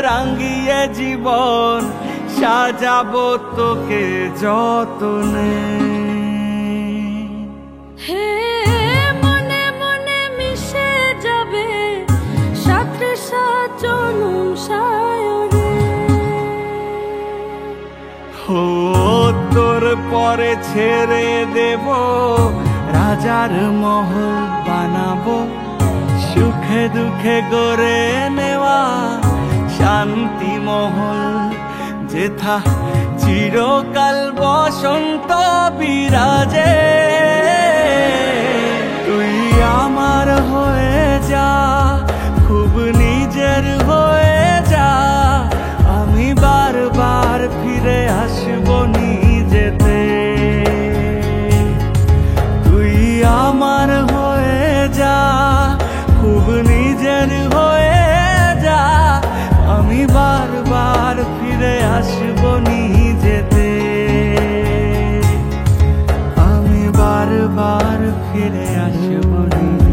রাঙিয়ে জীবন সাজাবো তোকে যতনে। হে মনে মনে মিশে যাবে সাথে সাজনুম সায়রে। ও তোর পরে ছেড়ে দেব রাজার মহল বানাবো, সুখে দুঃখে গড়ে নেওয়া শান্তি মহল, যেথা চিরকাল বসন্ত বিরাজে। তুই আমার হয়ে যা, খুব নিজের হয়ে যা, আমি বারবার ফিরে আসবো নিজেতে। তুই আমার হয়ে যা, খুব নিজের হয়ে যা, আমি বারবার ফিরে আসবো নিজেতে। আমি বারবার ফিরে আসবো নিজেতে।